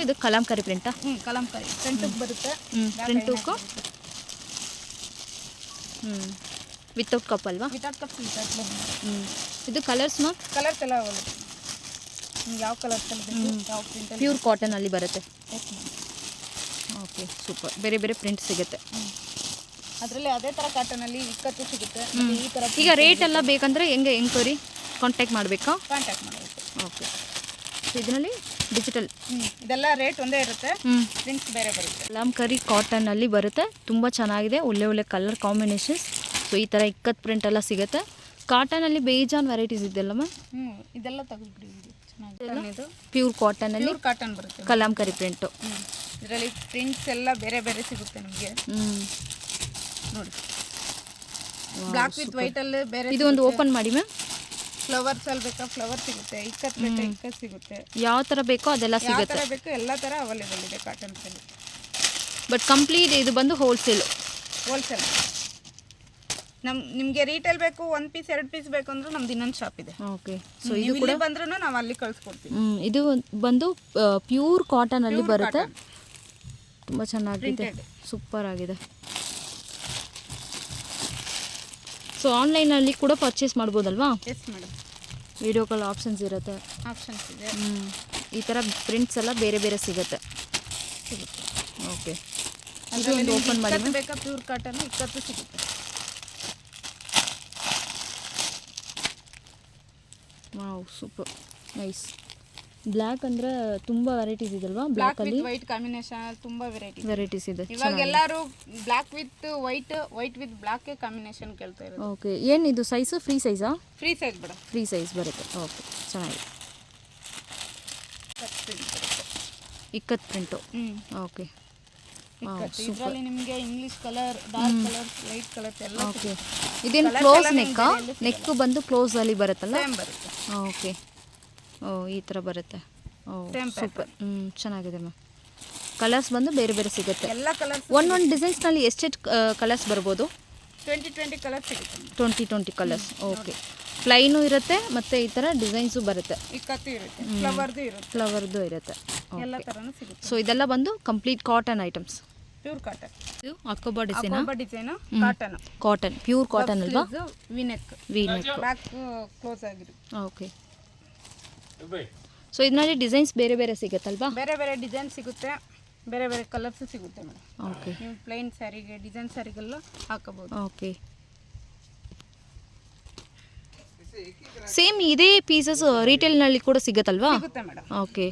ಇದು ಕಲಂಕರಿ ಪ್ರಿಂಟಾ? ಕಲಂಕರಿ ಫ್ರಂಟ್ ಹುಕ್ ಬರುತ್ತೆ. ಫ್ರಂಟ್ ಹುಕ್ಕು ವಿತೌಟ್ ಕಪ್ ಅಲ್ವಾ? Without cup. ಇದು ಕಲರ್ಸ್ ಮ್ಯಾಮ್? ಕಲರ್ಸ್ ಎಲ್ಲ ಅವೈಲೇಬಲ್. ಯಾವ ಕಲರ್ ಯಾವ ಪ್ರಿಂಟ್? ಪ್ಯೂರ್ ಕಾಟನಲ್ಲಿ ಬರುತ್ತೆ. Okay, super. ಬೇರೆ ಬೇರೆ ಪ್ರಿಂಟ್ ಸಿಗುತ್ತೆ. ಅದರಲ್ಲಿ ಅದೇ ಥರ ಕಾಟನಲ್ಲಿ ಇಕ್ಕತ್ತು ಸಿಗುತ್ತೆ. ಈ ಥರ ಈಗ ರೇಟ್ ಎಲ್ಲ ಬೇಕಂದರೆ ಹೆಂಗೆ ಎಂಕ್ವೈರಿ ಕಾಂಟ್ಯಾಕ್ಟ್ ಮಾಡಬೇಕಾ? ಕಾಂಟ್ಯಾಕ್ಟ್ ಮಾಡಬೇಕು. ಓಕೆ. ಇದರಲ್ಲಿ ಡಿಜಿಟಲ್ ಇದೆಲ್ಲ ರೇಟ್ ಒಂದೇ ಇರುತ್ತೆ. ಪ್ರಿಂಟ್ಸ್ ಬೇರೆ ಬರುತ್ತೆ. ಕಲಂಕರಿ ಕಾಟನಲ್ಲಿ ಬರುತ್ತೆ. ತುಂಬ ಚೆನ್ನಾಗಿದೆ. ಒಳ್ಳೆ ಕಲರ್ ಕಾಂಬಿನೇಷನ್ಸ್. ಸೊ ಈ ಥರ ಇಕ್ಕತ್ತು ಪ್ರಿಂಟ್ ಎಲ್ಲ ಸಿಗುತ್ತೆ. ಕಾಟನಲ್ಲಿ ಬೇಜಾನ್ ವೆರೈಟೀಸ್ ಇದೆಯಲ್ಲ ಮ್ಯಾಮ್? ಇದೆಲ್ಲ ತೆಗೆದುಬಿಡಿ. ಇದು ಪ್ಯೂರ್ ಕಾಟನಲ್ಲಿ ಕಾಟನ್ ಬರುತ್ತೆ. ಕಲಂಕರಿ ಪ್ರಿಂಟು. ಇದರಲ್ಲಿ ಪ್ರಿಂಟ್ಸ್ ಎಲ್ಲ ಬೇರೆ ಬೇರೆ ಸಿಗುತ್ತೆ ನಿಮಗೆ. ನೋಡಿ, ಬ್ಲಾಕ್ ವಿತ್ ವೈಟ್ ಅಲ್ಲಿ ಬೇರೆ. ಇದು ಒಂದು ಓಪನ್ ಮಾಡಿ ಮ್ಯಾಮ್. ಫ್ಲವರ್ಸ್ ಅಲ್ಲಿ ಬೇಕಾ ಫ್ಲವರ್ ಸಿಗುತ್ತೆ, ಇಕ್ಕತ್ ಬೇಕಾ ಇಕ್ಕತ್ ಸಿಗುತ್ತೆ, ಯಾವ ಥರ ಬೇಕೋ ಅದೆಲ್ಲ ಯಾವ ಸಿಗುತ್ತೆ. ಥರ ಬೇಕು ಎಲ್ಲ ಥರ ಅವೈಲೇಬಲ್ ಇದೆ ಕಾಟನ್ಸ್ ಅಲ್ಲಿ. ಬಟ್ ಕಂಪ್ಲೀಟ್ ಇದು ಬಂದು ಹೋಲ್ಸೇಲು. ಹೋಲ್ಸೇಲ್. ನಿಮಗೆ ರೀಟೇಲ್ ಬೇಕು 1 ಪೀಸ್ 2 ಪೀಸ್ ಬೇಕು ಅಂದ್ರೆ ನಮ್ದು ಇನ್ನೊಂದು ಶಾಪ್ ಇದೆ. ಓಕೆ. ಸೊ ಇದು ಕೂಡ ಬಂದ್ರೂ ನಾವು ಅಲ್ಲಿ ಕಳಿಸ್ಕೊಡ್ತೀವಿ. ಇದು ಬಂದು ಪ್ಯೂರ್ ಕಾಟನ್ ಅಲ್ಲಿ ಬರುತ್ತೆ. ತುಂಬ ಚೆನ್ನಾಗಿದೆ, ಸೂಪರ್ ಆಗಿದೆ. ಸೊ ಆನ್ಲೈನಲ್ಲಿ ಕೂಡ ಪರ್ಚೇಸ್ ಮಾಡ್ಬೋದಲ್ವಾ? Yes madam. Video call options ಇರುತ್ತೆ. ಆಪ್ಷನ್ಸ್ ಇದೆ. ಈ ಥರ ಪ್ರಿಂಟ್ಸ್ ಎಲ್ಲ ಬೇರೆ ಬೇರೆ ಸಿಗುತ್ತೆ. ಓಕೆ. ಇದು ಒಂದು ಓಪನ್ ಮಾಡಿ ಬೇಕಾ ಪ್ಯೂರ್ ಕಾಟನ್ ಇಕ್ಕತ್ತು ಸಿಗುತ್ತೆ. Wow, super nice. ಬ್ಲ್ಯಾಕ್ ಅಂದ್ರೆ ತುಂಬಾ ವೆರೈಟೀಸ್ ಇದಲ್ವಾ? ಬ್ಲ್ಯಾಕ್ ಅಲ್ಲಿ ವೈಟ್ ಕಾಂಬಿನೇಷನ್ ತುಂಬಾ ವೆರೈಟೀಸ್ ಇದೆ. ಇವಾಗ ಎಲ್ಲರೂ black with white, white with black combination ಕೇಳ್ತಾ ಇರೋದು. ಓಕೆ. ಏನು ಇದು ಸೈಜ್? ಫ್ರೀ ಸೈಜಾ? ಫ್ರೀ ಸೈಜ್ ಬೇಡ, ಫ್ರೀ ಸೈಜ್ ಬರುತ್ತೆ. ಓಕೆ, ಚೆನ್ನಾಗಿದೆ. ಇಕ್ಕತ್ ಪ್ರಿಂಟು. ಓಕೆ. ಇದರಲ್ಲಿ ನಿಮಗೆ English colour, dark colour, light colour ಎಲ್ಲ. ಓಕೆ. ಇದೇನು ಕ್ಲೋಸ್ ನೆಕ್? ನೆಕ್ ಬಂದು ಕ್ಲೋಸ್ ಅಲ್ಲಿ ಬರುತ್ತಲ್ಲ? ಸೇಮ್ ಬರುತ್ತೆ. ಓಕೆ. ಓ, ಈ ಥರ ಬರುತ್ತೆ. ಓ, ಸೂಪರ್. ಚೆನ್ನಾಗಿದೆ ಮ್ಯಾಮ್. ಕಲರ್ಸ್ ಬಂದು ಬೇರೆ ಬೇರೆ ಸಿಗುತ್ತೆ. ಎಲ್ಲ ಕಲರ್ಸ್ ಒಂದೊಂದು ಡಿಸೈನ್ಸ್ನಲ್ಲಿ ಎಷ್ಟೆಷ್ಟು ಕಲರ್ಸ್ ಬರ್ಬೋದು? 20 ಕಲರ್ಸ್ ಸಿಗುತ್ತೆ. 20 ಕಲರ್ಸ್. ಓಕೆ. ಪ್ಲೈನು ಇರುತ್ತೆ ಮತ್ತು ಈ ಥರ ಡಿಸೈನ್ಸು ಬರುತ್ತೆ. ಇಕ್ಕತ್ತು ಇರುತ್ತೆ, ಫ್ಲವರ್ದು ಇರುತ್ತೆ, ಫ್ಲವರ್ದು ಇರುತ್ತೆ. ಎಲ್ಲ ಥರನೂ ಸಿಗುತ್ತೆ. ಸೊ ಇದೆಲ್ಲ ಬಂದು complete cotton items. Pure cotton. ಇದು ಅಕೋಬಾ design. Design cotton. Cotton, pure cotton ಅಲ್ವಾ? V neck. ಬ್ಯಾಕ್ ಕ್ಲೋಸ್ ಆಗಿರುತ್ತೆ. ಓಕೆ. ಸೊ ಇದರಲ್ಲಿ ಡಿಸೈನ್ಸ್ ಬೇರೆ ಬೇರೆ ಸಿಗುತ್ತಲ್ವಾ? ಬೇರೆ ಬೇರೆ ಡಿಸೈನ್ ಸಿಗುತ್ತೆ, ಬೇರೆ ಬೇರೆ ಕಲರ್ಸ್ ಸಿಗುತ್ತೆ ಮೇಡಮ್. ಓಕೆ. ನೀವು ಪ್ಲೈನ್ ಸ್ಯಾರಿಗೆ, ಡಿಸೈನ್ ಸ್ಯಾರಿಗೆಲ್ಲ ಹಾಕಬಹುದು. ಓಕೆ. ಸೇಮ್ ಇದೇ ಪೀಸಸ್ ರಿಟೇಲ್ನಲ್ಲಿ ಕೂಡ ಸಿಗುತ್ತಲ್ವಾ? ಸಿಗುತ್ತೆ ಮೇಡಮ್. ಓಕೆ.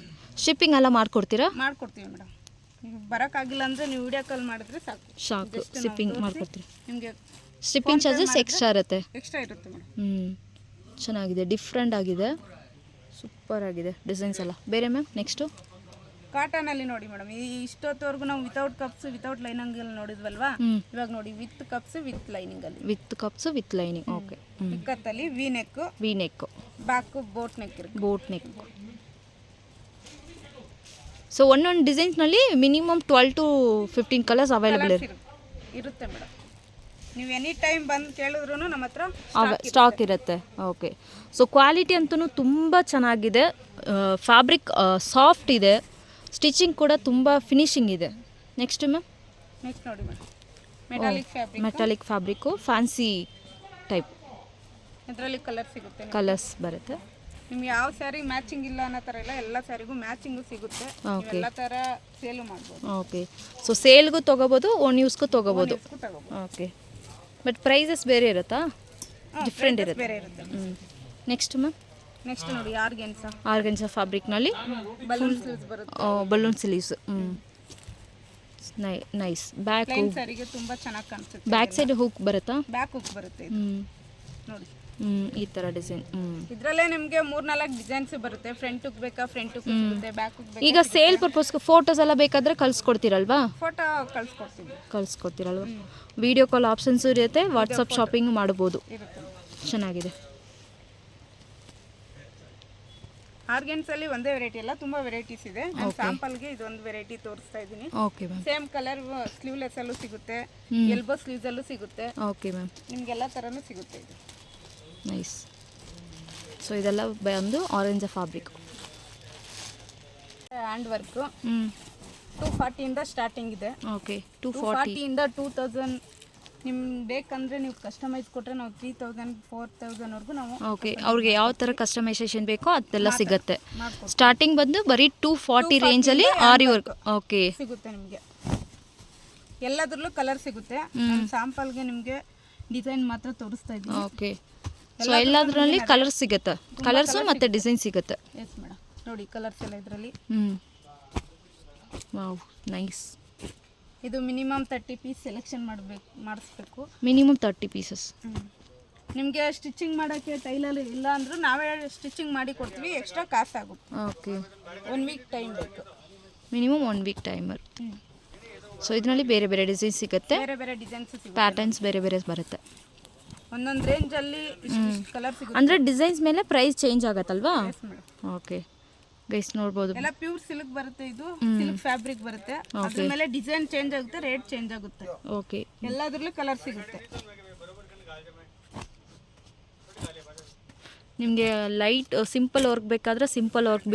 ಶಿಪ್ಪಿಂಗ್ ಎಲ್ಲ ಮಾಡ್ಕೊಡ್ತೀರಾ? ಮಾಡ್ಕೊಡ್ತೀವಿ ಮೇಡಮ್. ನೀವು ಬರೋಕ್ಕಾಗಿಲ್ಲ ಅಂದರೆ ನೀವು ವಿಡಿಯೋ ಕಾಲ್ ಮಾಡಿದ್ರೆ ಸಾಕು. ಶಿಪ್ಪಿಂಗ್ ಮಾಡ್ಕೊಡ್ತೀರಿ. ನಿಮಗೆ ಶಿಪ್ಪಿಂಗ್ ಚಾರ್ಜಸ್ ಎಕ್ಸ್ಟ್ರಾ ಇರುತ್ತೆ. ಎಕ್ಸ್ಟ್ರಾ ಇರುತ್ತೆ ಮೇಡಮ್. ಚೆನ್ನಾಗಿದೆ, ಡಿಫ್ರೆಂಟ್ ಆಗಿದೆ, ಸೂಪರ್ ಆಗಿದೆ ಡಿಸೈನ್ಸ್ ಎಲ್ಲ. ಬೇರೆ ಮ್ಯಾಮ್ ನೆಕ್ಸ್ಟು ಕಾಟನಲ್ಲಿ ನೋಡಿ ಮೇಡಮ್, ಇಷ್ಟೊತ್ತವರೆಗೂ ನಾವು ವಿತೌಟ್ ಕಪ್ಸ್ ವಿತೌಟ್ ಲೈನಿಂಗ್ ಅಲ್ಲಿ ನೋಡಿದ್ವಲ್ವಾ? ಇವಾಗ ನೋಡಿ ವಿತ್ ಕಪ್ಸ್ ವಿತ್ ಲೈನಿಂಗ್ ಅಲ್ಲಿ. With cups with lining. Okay. ಇಕ್ಕತ್ತಲ್ಲಿ V neck, back boat neck ಇರುತ್ತೆ. Boat neck. ಸೊ ಒಂದೊಂದು ಡಿಸೈನ್ಸ್ನಲ್ಲಿ ಮಿನಿಮಮ್ 12 to 15 ಕಲರ್ಸ್ ಅವೈಲೇಬಲ್ ಇರುತ್ತೆ ಮೇಡಮ್. ನೀವು ಎನಿ ಟೈಮ್ ಬಂದು ಕೇಳಿದ್ರು ನಮ್ಮ ಹತ್ರ ಸ್ಟಾಕ್ ಇರುತ್ತೆ. ಓಕೆ. ಸೊ ಕ್ವಾಲಿಟಿ ಅಂತೂ ತುಂಬ ಚೆನ್ನಾಗಿದೆ. ಫ್ಯಾಬ್ರಿಕ್ ಸಾಫ್ಟ್ ಇದೆ, ಸ್ಟಿಚಿಂಗ್ ಕೂಡ ತುಂಬ ಫಿನಿಶಿಂಗ್ ಇದೆ. Next ma'am? ನೆಕ್ಸ್ಟ್ ನೋಡಿ madam, metallic fabric. Metallic fabric, fancy type. ಇದರಲ್ಲಿ ಕಲರ್ ಸಿಗುತ್ತೆ, ಕಲರ್ಸ್ ಬರುತ್ತೆ. ನಿಮ್ಗೆ ಯಾವ ಸ್ಯಾರಿ ಮ್ಯಾಚಿಂಗ್ ಇಲ್ಲ ಅನ್ನೋ ಥರ ಇಲ್ಲ, ಎಲ್ಲ ಸ್ಯಾರಿಗೂ ಮ್ಯಾಚಿಂಗು ಸಿಗುತ್ತೆ. ಎಲ್ಲ ಥರ ಸೇಲು ಮಾಡ್ಬೋದು. ಓಕೆ. ಸೊ ಸೇಲ್ಗೂ ತೊಗೋಬೋದು, ಓನ್ ಯೂಸ್ಗೂ ತೊಗೋಬೋದು. ಓಕೆ. ಬಟ್ ಪ್ರೈಸಸ್ ಬೇರೆ ಇರುತ್ತಾ? ಡಿಫ್ರೆಂಟ್ ಇರುತ್ತೆ. ಬೇರೆ ಇರುತ್ತೆ. Next ma'am? ನೆಕ್ಸ್ಟ್ ನೋಡಿ ಆರ್ಗೆನ್ಸಾ ಫ್ಯಾಬ್ರಿಕ್ನಲ್ಲಿ ಬಲೂನ್ ಸ್ಲೀವ್ಸ್ ಬರುತ್ತೆ. Balloon sleeves. ನೈಸ್. ಬ್ಯಾಕ್ ಸ್ಯಾರಿಗೆ ತುಂಬಾ ಚೆನ್ನಾಗಿ ಕಾಣಿಸುತ್ತೆ. ಬ್ಯಾಕ್ ಸೈಡ್ ಹುಕ್ ಬರುತ್ತಾ? ಬ್ಯಾಕ್ ಹುಕ್ ಬರುತ್ತೆ ನೋಡಿ. ಈ ಥರ ಡಿಸೈನ್. ಇದರಲ್ಲೇ ನಿಮಗೆ 3-4 ಡಿಸೈನ್ಸ್ ಬರುತ್ತೆ. ಫ್ರಂಟ್ ಹುಕ್ ಬೇಕಾ ಫ್ರಂಟ್ ಹುಕ್ ಸಿಗುತ್ತೆ, ಬ್ಯಾಕ್ ಹುಕ್ ಬೇಕಾ. ಈಗ ಸೇಲ್ ಪರ್ಪಸ್ಗೆ ಫೋಟೋಸ್ ಎಲ್ಲ ಬೇಕಾದ್ರೆ ಕಳ್ಸ್ಕೊಡ್ತೀರಲ್ವಾ? ಫೋಟೋ ಕಳ್ಸ್ಕೊಡ್ತೀರಲ್ವಾ? ವಿಡಿಯೋ ಕಾಲ್ ಆಪ್ಷನ್ಸು ಇರುತ್ತೆ, ವಾಟ್ಸಪ್ ಶಾಪಿಂಗ್ ಮಾಡ್ಬೋದು. ಚೆನ್ನಾಗಿದೆ. ಆರ್ಗೆನ್ಸಲ್ಲಿ ಒಂದೇ ವೆರೈಟಿ ಅಲ್ಲ, ತುಂಬಾ ವೆರೈಟೀಸ್ ಇದೆ. ನಾನು ಸ್ಯಾಂಪಲ್ಗೆ ಇದೊಂದು ವೆರೈಟಿ ತೋರಿಸ್ತಾ ಇದ್ದೀನಿ. Okay ma'am. Same colour sleeveless ಅಲ್ಲೂ ಸಿಗುತ್ತೆ, ಎಲ್ಬೋ ಸ್ಲೀವ್ಸ್ ಅಲ್ಲೂ ಸಿಗುತ್ತೆ. Okay ma'am. ನಿಮಗೆಲ್ಲ ಥರನೂ ಸಿಗುತ್ತೆ ಇದು. ನೈಸ್. ಸೊ ಇದೆಲ್ಲ ಬಂದು ಆರೆಂಜ್ ಫ್ಯಾಬ್ರಿಕ್. ಹ್ಯಾಂಡ್ ವರ್ಕು 240 ಇಂದ ಸ್ಟಾರ್ಟಿಂಗ್ ಇದೆ. ಓಕೆ. 240 ಇಂದ 2000 ನಿಮ್ಗೆ ಬೇಕಂದ್ರೆ ನೀವು ಕಸ್ಟಮೈಸ್ ಕೊಟ್ಟರೆ ನಾವು 3000 4000 ವರೆಗೂ ನಾವು. ಓಕೆ. ಅವ್ರಿಗೆ ಯಾವ ಥರ ಕಸ್ಟಮೈಸೇಷನ್ ಬೇಕೋ ಅದೆಲ್ಲ ಸಿಗುತ್ತೆ. ಸ್ಟಾರ್ಟಿಂಗ್ ಬಂದು ಬರೀ 240 ರೇಂಜಲ್ಲಿ ಆರಿ ವರ್ಕ್. ಓಕೆ. ಸಿಗುತ್ತೆ ನಿಮಗೆ. ಎಲ್ಲದರಲ್ಲೂ ಕಲರ್ ಸಿಗುತ್ತೆ. ಸ್ಯಾಂಪಲ್ಗೆ ನಿಮಗೆ ಡಿಸೈನ್ ಮಾತ್ರ ತೋರಿಸ್ತಾ ಇದ್ದೀನಿ. ಓಕೆ. ಸೊ ಎಲ್ಲದರಲ್ಲಿ ಕಲರ್ ಸಿಗುತ್ತೆ, ಕಲರ್ಸು ಮತ್ತು ಡಿಸೈನ್ ಸಿಗುತ್ತೆ. Yes madam. ನೋಡಿ ಕಲರ್ಸ್ ಎಲ್ಲ ಇದರಲ್ಲಿ. Wow, nice. ಇದು ಮಿನಿಮಮ್ 30 ಪೀಸ್ ಸೆಲೆಕ್ಷನ್ ಮಾಡಿಸ್ಬೇಕು. Minimum 30 pieces. ನಿಮಗೆ ಸ್ಟಿಚಿಂಗ್ ಮಾಡೋಕ್ಕೆ ಟೈಲರ್ ಇಲ್ಲ ಅಂದರೂ ನಾವೇ ಸ್ಟಿಚಿಂಗ್ ಮಾಡಿ ಕೊಡ್ತೀವಿ, ಎಕ್ಸ್ಟ್ರಾ ಕಾಸ್ಟ್ ಆಗುತ್ತೆ. ಓಕೆ. 1 ವೀಕ್ ಟೈಮ್ ಬೇಕು. Minimum 1 week timer. ಸೊ ಇದರಲ್ಲಿ ಬೇರೆ ಬೇರೆ ಡಿಸೈನ್ಸ್ ಸಿಗುತ್ತೆ, ಬೇರೆ ಬೇರೆ ಡಿಸೈನ್ಸ್ ಸಿಗುತ್ತೆ, ಪ್ಯಾಟರ್ನ್ಸ್ ಬೇರೆ ಬೇರೆ ಬರುತ್ತೆ. ಒಂದೊಂದು ರೇಂಜಲ್ಲಿ ಇಷ್ಟು ಕಲರ್ ಸಿಗುತ್ತೆ. ಅಂದರೆ ಡಿಸೈನ್ಸ್ ಮೇಲೆ ಪ್ರೈಸ್ ಚೇಂಜ್ ಆಗತ್ತಲ್ವಾ? Yes, madam. ಓಕೆ ಗೈಸ್ ನೋಡ್ಬೋದು. ಎಲ್ಲ ಪ್ಯೂರ್ ಸಿಲ್ಕ್ ಬರುತ್ತೆ, ಇದು ಸಿಲ್ಕ್ ಫ್ಯಾಬ್ರಿಕ್ ಬರುತ್ತೆ. ಅದ್ರ ಮೇಲೆ ಡಿಸೈನ್ ಚೇಂಜ್ ಆಗುತ್ತೆ, ರೇಟ್ ಚೇಂಜ್ ಆಗುತ್ತೆ. ಓಕೆ ಎಲ್ಲದರಲ್ಲೂ ಕಲರ್ ಸಿಗುತ್ತೆ. ನಿಮಗೆ ಲೈಟ್ ಸಿಂಪಲ್ ವರ್ಕ್ ಬೇಕಾದ್ರೆ ಸಿಂಪಲ್ ವರ್ಕ್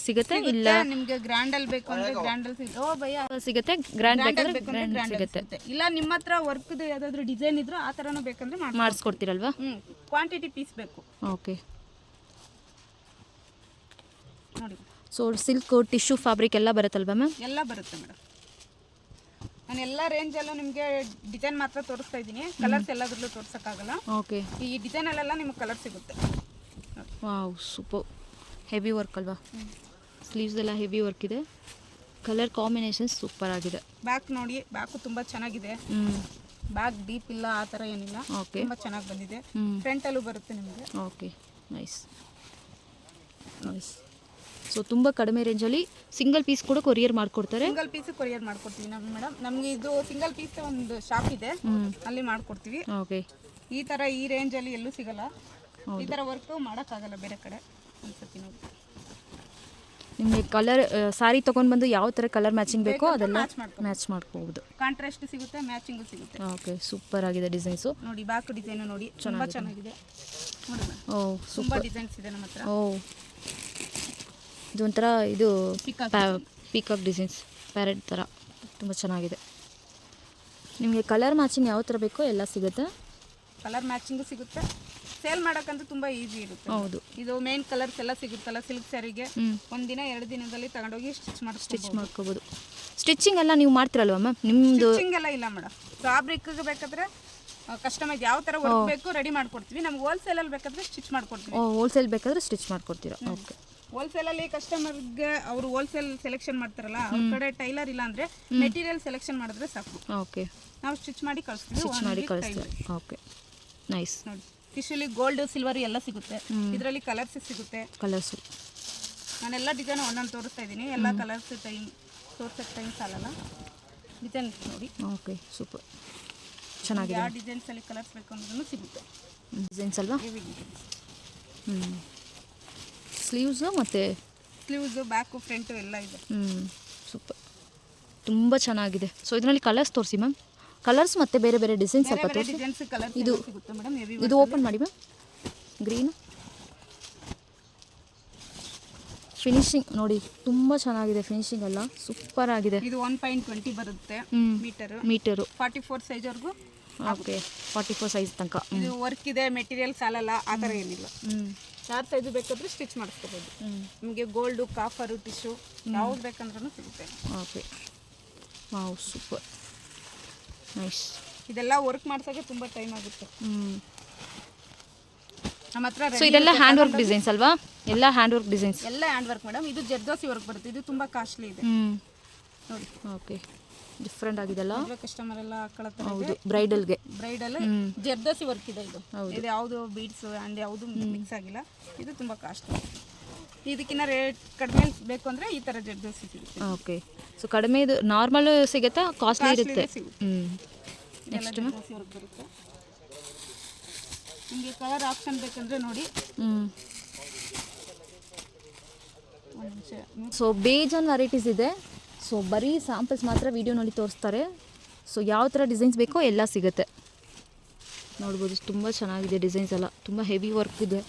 ಸಿಗುತ್ತೆ, ಇಲ್ಲ ನಿಮ್ಗೆ ಗ್ರ್ಯಾಂಡ್ ಅಲ್ಲಿ ಬೇಕು ಅಂದ್ರೆ ಗ್ರ್ಯಾಂಡ್ ಅಲ್ಲಿ ಸಿಗುತ್ತೆ. ಓ ಭಯ್ಯ, ಸಿಗುತ್ತೆ, ಗ್ರ್ಯಾಂಡ್ ಬೇಕಾದ್ರೆ ಬೇಕಂದ್ರೆ ಗ್ರ್ಯಾಂಡ್ ಗ್ರ್ಯಾಂಡ್ ಸಿಗುತ್ತೆ. ಇಲ್ಲ ನಿಮ್ಮ ಹತ್ರ ವರ್ಕ್ದು ಯಾವ್ದಾದ್ರು ಡಿಸೈನ್ ಇದ್ರು ಆ ಥರನೂ ಬೇಕಂದ್ರೆ ಮಾಡಿಸ್ಕೊಡ್ತೀರಲ್ವಾ? ಕ್ವಾಂಟಿಟಿ ಪೀಸ್ ಬೇಕು. ಓಕೆ ನೋಡಿ, ಸೊ ಸಿಲ್ಕ್ ಟಿಶ್ಯೂ ಫ್ಯಾಬ್ರಿಕ್ ಎಲ್ಲ ಬರುತ್ತಲ್ವಾ ಮ್ಯಾಮ್? ಎಲ್ಲ ಬರುತ್ತೆ ಮೇಡಮ್. ನಾನು ಎಲ್ಲ ರೇಂಜಲ್ಲೂ ನಿಮಗೆ ಡಿಸೈನ್ ಮಾತ್ರ ತೋರಿಸ್ತಾ ಇದ್ದೀನಿ, ಕಲರ್ಸ್ ಎಲ್ಲದ್ರಲ್ಲೂ ತೋರ್ಸೋಕ್ಕಾಗಲ್ಲ. ಓಕೆ ಈ ಡಿಸೈನಲ್ಲೆಲ್ಲ ನಿಮಗೆ ಕಲರ್ ಸಿಗುತ್ತೆ. ವಾವ್ ಸೂಪರ್, ಹೆವಿ ವರ್ಕ್ ಅಲ್ವಾ? ಸ್ಲೀವ್ಸ್ ಎಲ್ಲ ಹೆವಿ ವರ್ಕ್ ಇದೆ, ಕಲರ್ ಕಾಂಬಿನೇಷನ್ ಸೂಪರ್ ಆಗಿದೆ. ಬ್ಯಾಕ್ ನೋಡಿ, ಬ್ಯಾಕು ತುಂಬ ಚೆನ್ನಾಗಿದೆ. ಬ್ಯಾಕ್ ಡೀಪ್ ಇಲ್ಲ, ಆ ಥರ ಏನಿಲ್ಲ, ಓಕೆ ತುಂಬ ಚೆನ್ನಾಗಿ ಬಂದಿದೆ. ಫ್ರಂಟಲ್ಲೂ ಬರುತ್ತೆ ನಿಮಗೆ. Okay nice nice. ಸೊ ತುಂಬ ಕಡಿಮೆ ರೇಂಜಲ್ಲಿ ಸಿಂಗಲ್ ಪೀಸ್ ಕೂಡ ಕೊರಿಯರ್ ಮಾಡಿಕೊಡ್ತಾರೆ. ಸಿಂಗಲ್ ಪೀಸ್ ಕೊರಿಯರ್ ಮಾಡ್ಕೊಡ್ತೀವಿ ನಮ್ಮ ಮೇಡಮ್. ನಮಗೆ ಇದು ಸಿಂಗಲ್ ಪೀಸ್ ಒಂದು ಶಾಪ್ ಇದೆ, ಅಲ್ಲಿ ಮಾಡ್ಕೊಡ್ತೀವಿ. ಓಕೆ ಈ ಥರ ಈ ರೇಂಜಲ್ಲಿ ಎಲ್ಲೂ ಸಿಗಲ್ಲ. ಈ ಥರ ವರ್ಕು ಮಾಡೋಕ್ಕಾಗಲ್ಲ ಬೇರೆ ಕಡೆ. ಒಂದ್ಸತಿ ನೋಡಿ, ನಿಮಗೆ ಕಲರ್ ಸಾರಿ ತೊಗೊಂಡು ಬಂದು ಯಾವ ಥರ ಕಲರ್ ಮ್ಯಾಚಿಂಗ್ ಬೇಕೋ ಅದೆಲ್ಲ ಮಾಡ್ಕೊಂಡು ಮ್ಯಾಚ್ ಮಾಡ್ಕೋಬೋದು. ಕಾಂಟ್ರಾಸ್ಟ್ ಸಿಗುತ್ತೆ, ಮ್ಯಾಚಿಂಗು ಸಿಗುತ್ತೆ. ಓಕೆ ಸೂಪರ್ ಆಗಿದೆ ಡಿಸೈನ್ಸು. ನೋಡಿ ಬ್ಯಾಕ್ ಡಿಸೈನು ನೋಡಿ, ತುಂಬ ಚೆನ್ನಾಗಿದೆ. ನೋಡಿ ಓ ತುಂಬ ಡಿಸೈನ್ಸ್ ಇದೆ ನಮ್ಮ ಹತ್ರ. ಓ ಇದೊಂಥರ ಇದು Peacock ಪೀಕಾಕ್ ಡಿಸೈನ್ಸ್, ಪ್ಯಾರೆಟ್ ಥರ ತುಂಬ ಚೆನ್ನಾಗಿದೆ. ನಿಮಗೆ ಕಲರ್ ಮ್ಯಾಚಿಂಗ್ ಯಾವ ಥರ ಬೇಕೋ ಎಲ್ಲ ಸಿಗುತ್ತೆ. ಕಲರ್ ಮ್ಯಾಚಿಂಗು ಸಿಗುತ್ತೆ. ಸೇಲ್ ಮಾಡೋಕ್ಕಂತೂ ತುಂಬ ಈಸಿ ಇರುತ್ತೆ. ಹೌದು, ಇದು ಮೇನ್ ಕಲರ್ಸ್ ಎಲ್ಲ ಸಿಗುತ್ತಲ್ಲ ಸಿಲ್ಕ್ ಸ್ಯಾರಿಗೆ, ಒಂದಿನ 2 ದಿನದಲ್ಲಿ ತಗೊಂಡೋಗಿ ಸ್ಟಿಚ್ ಮಾಡ್ಕೋಬೋದು. ಸ್ಟಿಚಿಂಗ್ ಎಲ್ಲ ನೀವು ಮಾಡ್ತಿರಲ್ವ ಮ್ಯಾಮ್? ನಿಮ್ಮದು ಸ್ಟಿಚಿಂಗ್ ಎಲ್ಲ ಇಲ್ಲ ಮೇಡಮ್. ಫ್ಯಾಬ್ರಿಕ್ಗೆ ಬೇಕಾದ್ರೆ ಕಸ್ಟಮೈಸ್ ಯಾವ ಥರ ವರ್ಕ್ ಬೇಕು ರೆಡಿ ಮಾಡ್ಕೊಡ್ತೀವಿ. ನಮ್ಗೆ ಹೋಲ್ಸೇಲಲ್ಲಿ ಬೇಕಾದ್ರೆ ಸ್ಟಿಚ್ ಮಾಡ್ಕೊಡ್ತೀವಿ. ಹೋಲ್ಸೇಲ್ ಬೇಕಾದ್ರೆ ಸ್ಟಿಚ್ ಮಾಡ್ಕೊಡ್ತೀರಾ? ಓಕೆ. ಹೋಲ್ಸೇಲಲ್ಲಿ ಕಸ್ಟಮರ್ಗೆ ಅವರು ಹೋಲ್ಸೇಲ್ ಸೆಲೆಕ್ಷನ್ ಮಾಡ್ತಾರಲ್ಲ, ಅವ್ರ ಕಡೆ ಟೈಲರ್ ಇಲ್ಲ ಅಂದರೆ ಮೆಟೀರಿಯಲ್ ಸೆಲೆಕ್ಷನ್ ಮಾಡಿದ್ರೆ ಸಾಕು. ಓಕೆ, ನಾವು ಸ್ಟಿಚ್ ಮಾಡಿ ಕಳಿಸ್ತೀವಿ. ಸ್ಟಿಚ್ ಮಾಡಿ ಕಳಿಸ್ತೀವಿ. Okay nice. ನೋಡಿ ಟಿಶ್ಯೂಲಿ ಗೋಲ್ಡ್ ಸಿಲ್ವರ್ ಎಲ್ಲ ಸಿಗುತ್ತೆ. ಇದರಲ್ಲಿ ಕಲರ್ಸ್ ಸಿಗುತ್ತೆ. ಕಲರ್ಸು ನಾನೆಲ್ಲ ಡಿಸೈನ್ ಒಂದೊಂದು ತೋರಿಸ್ತಾ ಇದ್ದೀನಿ. ಎಲ್ಲ ಕಲರ್ಸ್ ಟೈಮ್ ತೋರ್ಸೋಕ್ಕೆ ಟೈಮ್ ಸಾಲಲ್ಲ. ಡಿಸೈನ್ ನೋಡಿ. ಓಕೆ ಸೂಪರ್ ಚೆನ್ನಾಗಿದೆ. ಯಾವ ಡಿಸೈನ್ಸಲ್ಲಿ ಕಲರ್ಸ್ ಬೇಕು ಅಂದ್ರೂ ಸಿಗುತ್ತೆ. ಡಿಸೈನ್ಸ್ ಅಲ್ವಾ? Heavy designs. ಸ್ಲೀವ್ಸು ಮತ್ತು ಸ್ಲೀವ್ಸು ಬ್ಯಾಕು ಫ್ರಂಟು ಎಲ್ಲ ಇದೆ. ಸೂಪರ್, ತುಂಬ ಚೆನ್ನಾಗಿದೆ. ಸೊ ಇದರಲ್ಲಿ ಕಲರ್ಸ್ ತೋರಿಸಿ ಮ್ಯಾಮ್. ಕಲರ್ಸ್ ಮತ್ತು ಬೇರೆ ಬೇರೆ ಡಿಸೈನ್ಸ್ ಸ್ವಲ್ಪ ತೋರಿಸಿ. ಡಿಸೈನ್ಸ್ ಕಲರ್ಸ್ ಇದು ಸಿಗುತ್ತೆ ಮೇಡಮ್. ಹೆವಿ ಇದು ಓಪನ್ ಮಾಡಿ ಮ್ಯಾಮ್. ಗ್ರೀನ್ ಫಿನಿಶಿಂಗ್ ನೋಡಿ, ತುಂಬ ಚೆನ್ನಾಗಿದೆ. ಫಿನಿಶಿಂಗ್ ಎಲ್ಲ ಸೂಪರ್ ಆಗಿದೆ. ಇದು 1.20 ಬರುತ್ತೆ ಮೀಟರು. 44 ಸೈಜ್ವರೆಗೂ. ಓಕೆ, 44 ಸೈಜ್ ತನಕ. ಇದು ವರ್ಕ್ ಇದೆ, ಮೆಟೀರಿಯಲ್ ಸಾಲಲ್ಲ, ಆ ಥರ ಏನಿಲ್ಲ. ಯಾರು ಸೈಜ್ ಬೇಕಾದರೂ ಸ್ಟಿಚ್ ಮಾಡಿಸ್ಕೋಬೋದು. ನಿಮಗೆ ಗೋಲ್ಡು, ಕಾಫರು, ಟಿಶ್ಯೂ ಯಾವ್ದು ಬೇಕಂದ್ರೂ ಸಿಗುತ್ತೆ. Okay wow super nice. ಇದೆಲ್ಲ ವರ್ಕ್ ಮಾಡ್ಸೋಕ್ಕೆ ತುಂಬ ಟೈಮ್ ಆಗುತ್ತೆ ನಮ್ಮ ಹತ್ರ. ಸೊ ಇದೆಲ್ಲ ಹ್ಯಾಂಡ್ ವರ್ಕ್ ಡಿಸೈನ್ಸ್ ಅಲ್ವಾ? ಎಲ್ಲ ಹ್ಯಾಂಡ್ ವರ್ಕ್ ಡಿಸೈನ್ಸ್. ಎಲ್ಲ ಹ್ಯಾಂಡ್ ವರ್ಕ್ ಮೇಡಮ್. ಇದು ಜರ್ದೋಸಿ ವರ್ಕ್ ಬರುತ್ತೆ. ಇದು ತುಂಬ ಕಾಸ್ಟ್ಲಿ ಇದೆ ನೋಡಿ. Okay, different ಆಗಿದೆಲ್ಲ. ಕಸ್ಟಮರ್ ಎಲ್ಲ ಹಾಕೊಳ್ಳೋ ಹೌದು, ಬ್ರೈಡಲ್ಗೆ. ಬ್ರೈಡಲ್ ಜರ್ದೋಸಿ ವರ್ಕ್ ಇದೆ. ಇದು ಯಾವುದು ಬೀಡ್ಸ್ ಆ್ಯಂಡ್ ಯಾವುದು ಮಿಕ್ಸ್ ಆಗಿಲ್ಲ. ಇದು ತುಂಬ ಕಾಸ್ಟ್ಲಿ. ಇದಕ್ಕಿಂತ ರೇಟ್ ಕಡಿಮೆ ಬೇಕು ಅಂದರೆ ಈ ಥರ ಜರ್ದೋಸಿ ಸಿಗುತ್ತೆ. ಓಕೆ, ಸೊ ಕಡಿಮೆ ಇದು ನಾರ್ಮಲ್ ಸಿಗುತ್ತಾ? ಕಾಸ್ಟ್ಲಿ ಇರುತ್ತೆ. ನೆಕ್ಸ್ಟ್ ಜರ್ದೋಸಿ ವರ್ಕ್ ಬರುತ್ತೆ. ನಿಮಗೆ ಕಲರ್ ಆಪ್ಷನ್ ಬೇಕಂದರೆ ನೋಡಿ. ಸೊ ಬೇಜಾನ್ ವೆರೈಟೀಸ್ ಇದೆ. ಸೊ ಬರೀ ಸ್ಯಾಂಪಲ್ಸ್ ಮಾತ್ರ ವೀಡಿಯೋನಲ್ಲಿ ತೋರಿಸ್ತಾರೆ. ಸೊ ಯಾವ ಥರ ಡಿಸೈನ್ಸ್ ಬೇಕೋ ಎಲ್ಲ ಸಿಗುತ್ತೆ. ನೋಡ್ಬೋದು, ತುಂಬ ಚೆನ್ನಾಗಿದೆ ಡಿಸೈನ್ಸ್ ಎಲ್ಲ. ತುಂಬ ಹೆವಿ ವರ್ಕ್ ಇದೆ,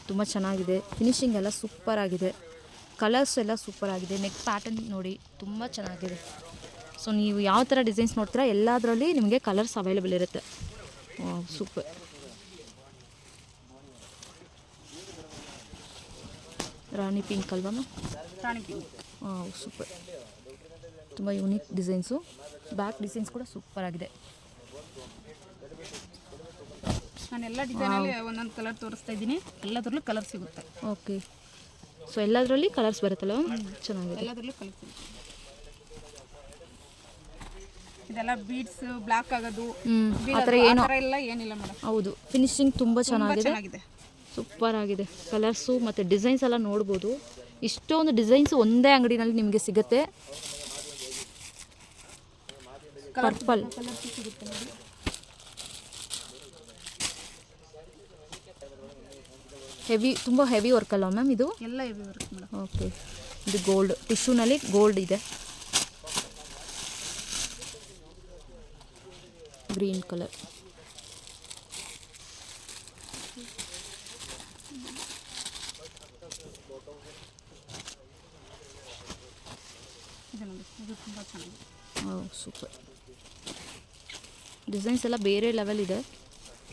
ತುಂಬ ಚೆನ್ನಾಗಿದೆ. ಫಿನಿಶಿಂಗ್ ಎಲ್ಲ ಸೂಪರ್ ಆಗಿದೆ. ಕಲರ್ಸ್ ಎಲ್ಲ ಸೂಪರ್ ಆಗಿದೆ. ನೆಕ್ ಪ್ಯಾಟರ್ನ್ ನೋಡಿ, ತುಂಬ ಚೆನ್ನಾಗಿದೆ. ಸೊ ನೀವು ಯಾವ ಥರ ಡಿಸೈನ್ಸ್ ನೋಡ್ತೀರಾ ಎಲ್ಲದರಲ್ಲಿ ನಿಮಗೆ ಕಲರ್ಸ್ ಅವೈಲೇಬಲ್ ಇರುತ್ತೆ. ಸೂಪರ್. ರಾಣಿ ಪಿಂಕ್ ಅಲ್ವಾ ಮ್ಯಾಮ್? ರಾಣಿ ಪಿಂಕ್. ಸೂಪರ್, ತುಂಬ ಯೂನಿಕ್ ಡಿಸೈನ್ಸು. ಬ್ಯಾಕ್ ಡಿಸೈನ್ಸ್ ಕೂಡ ಸೂಪರ್ ಆಗಿದೆ. ನಾನೆಲ್ಲ ಡಿಸೈನಲ್ಲಿ ಒಂದೊಂದು ಕಲರ್ ತೋರಿಸ್ತಾ ಇದ್ದೀನಿ. ಎಲ್ಲದರಲ್ಲೂ ಕಲರ್ ಸಿಗುತ್ತೆ. ಓಕೆ, ಸೊ ಎಲ್ಲದರಲ್ಲಿ ಕಲರ್ಸ್ ಬರುತ್ತಲ್ಲ, ಚೆನ್ನಾಗಿದೆ. ಎಲ್ಲದರಲ್ಲೂ ಕಲರ್ ಸಿಗುತ್ತೆ. ಇದೆಲ್ಲ ಬೀಡ್ಸ್ ಬ್ಲಾಕ್ ಆಗೋದು ಆ ಥರ ಎಲ್ಲ ಏನಿಲ್ಲ ಮೇಡಮ್. ಹೌದು, ಫಿನಿಶಿಂಗ್ ತುಂಬ ಚೆನ್ನಾಗಿದೆ, ಸೂಪರ್ ಆಗಿದೆ. ಕಲರ್ಸು ಮತ್ತು ಡಿಸೈನ್ಸ್ ಎಲ್ಲ ನೋಡ್ಬೋದು. ಇಷ್ಟೊಂದು ಡಿಸೈನ್ಸ್ ಒಂದೇ ಅಂಗಡಿನಲ್ಲಿ ನಿಮಗೆ ಸಿಗುತ್ತೆ. ಪರ್ಪಲ್ ಹೆವಿ, ತುಂಬ ಹೆವಿ ವರ್ಕ್ ಅಲ್ಲ ಮ್ಯಾಮ್ ಇದು? ಎಲ್ಲ ಹೆವಿ ವರ್ಕ್ ಮೇಡಮ್. ಓಕೆ, ಇದು ಗೋಲ್ಡ್ ಟಿಶ್ಯೂನಲ್ಲಿ ಗೋಲ್ಡ್ ಇದೆ, ಗ್ರೀನ್ ಕಲರ್. ಇದು ನೋಡಿ, ಇದು ತುಂಬ ಚೆನ್ನಾಗಿದೆ. ಸೂಪರ್. ಡಿಸೈನ್ಸ್ ಎಲ್ಲ ಬೇರೆ ಲೆವೆಲ್ ಇದೆ.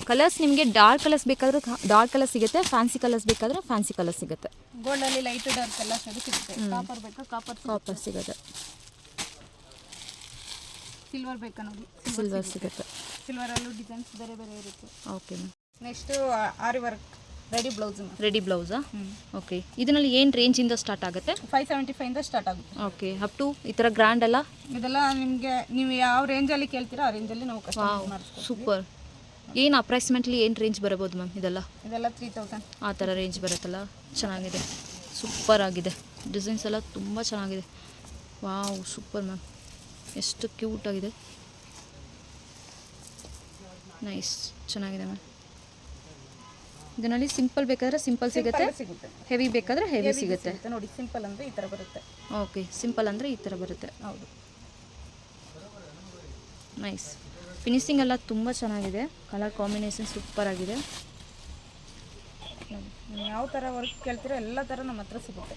ಕಲರ್ಸ್ ನಿಮಗೆ ಡಾರ್ಕ್ ಕಲರ್ಸ್ ಬೇಕಾದರೂ ಡಾರ್ಕ್ ಕಲರ್ ಸಿಗುತ್ತೆ, ಫ್ಯಾನ್ಸಿ ಕಲರ್ಸ್ ಬೇಕಾದರೆ ಫ್ಯಾನ್ಸಿ ಕಲರ್ ಸಿಗುತ್ತೆ. ಗೋಲ್ಡಲ್ಲಿ ಲೈಟ್ ಡಾರ್ಕ್ ಎಲ್ಲ ಶೇಡ್ ಸಿಗುತ್ತೆ. ಕಾಪರ್ ಬೇಕಾ ಕಾಪರ್ ಸಿಗುತ್ತೆ, ಸಿಲ್ವರ್ ಬೇಕಾ ನೋಡಿ ಸಿಲ್ವರ್ ಸಿಗುತ್ತೆ. ಸಿಲ್ವರಲ್ಲೂ ಡಿಸೈನ್ಸ್ ಬೇರೆ ಬೇರೆ ಇರುತ್ತೆ. Okay ma'am. Next aari work ready blouse. Ready ಬ್ಲೌಸಾ? ಓಕೆ. ಇದರಲ್ಲಿ ಏನು ರೇಂಜಿಂದ ಸ್ಟಾರ್ಟ್ ಆಗುತ್ತೆ? 575 ಸ್ಟಾರ್ಟ್ ಆಗುತ್ತೆ. ಓಕೆ, ಅಪ್ ಟು ಈ ಥರ ಗ್ರ್ಯಾಂಡ್ ಅಲ್ಲ? ಇದೆಲ್ಲ ನಿಮಗೆ ನೀವು ಯಾವ ರೇಂಜಲ್ಲಿ ಕೇಳ್ತೀರೋ ಆ ರೇಂಜಲ್ಲಿ ನಾವು ಕಸ್ಟಮೈಸ್ ಮಾಡಿಸ್ತೀವಿ. ಸೂಪರ್. ಏನು ಅಪ್ರಾಕ್ಸಿಮೇಟ್ಲಿ ಏನು ರೇಂಜ್ ಬರಬಹುದು ಮ್ಯಾಮ್ ಇದೆಲ್ಲ? ಇದೆಲ್ಲ 3000 ಆ ಥರ ರೇಂಜ್ ಬರುತ್ತಲ್ಲ. ಚೆನ್ನಾಗಿದೆ, ಸೂಪರ್ ಆಗಿದೆ. ಡಿಸೈನ್ಸ್ ಎಲ್ಲ ತುಂಬ ಚೆನ್ನಾಗಿದೆ. ವಾವ್, ಸೂಪರ್ ಮ್ಯಾಮ್, ಎಷ್ಟು ಕ್ಯೂಟ್ ಆಗಿದೆ. ನೈಸ್, ಚೆನ್ನಾಗಿದೆ ಮ್ಯಾಮ್. ಇದರಲ್ಲಿ ಸಿಂಪಲ್ ಬೇಕಾದರೆ ಸಿಂಪಲ್ ಸಿಗುತ್ತೆ, ಹೆವಿ ಬೇಕಾದರೆ ಹೆವಿ ಸಿಗುತ್ತೆ. ನೋಡಿ, ಸಿಂಪಲ್ ಅಂದರೆ ಈ ಥರ ಬರುತ್ತೆ. ಓಕೆ, ಸಿಂಪಲ್ ಅಂದರೆ ಈ ಥರ ಬರುತ್ತೆ. ಹೌದು, ನೈಸ್. ಫಿನಿಶಿಂಗ್ ಎಲ್ಲ ತುಂಬ ಚೆನ್ನಾಗಿದೆ, ಕಲರ್ ಕಾಂಬಿನೇಷನ್ ಸೂಪರ್ ಆಗಿದೆ. ನೀವು ಯಾವ ಥರ ವರ್ಕ್ ಕೇಳ್ತೀರೋ ಎಲ್ಲ ಥರ ನಮ್ಮ ಹತ್ರ ಸಿಗುತ್ತೆ.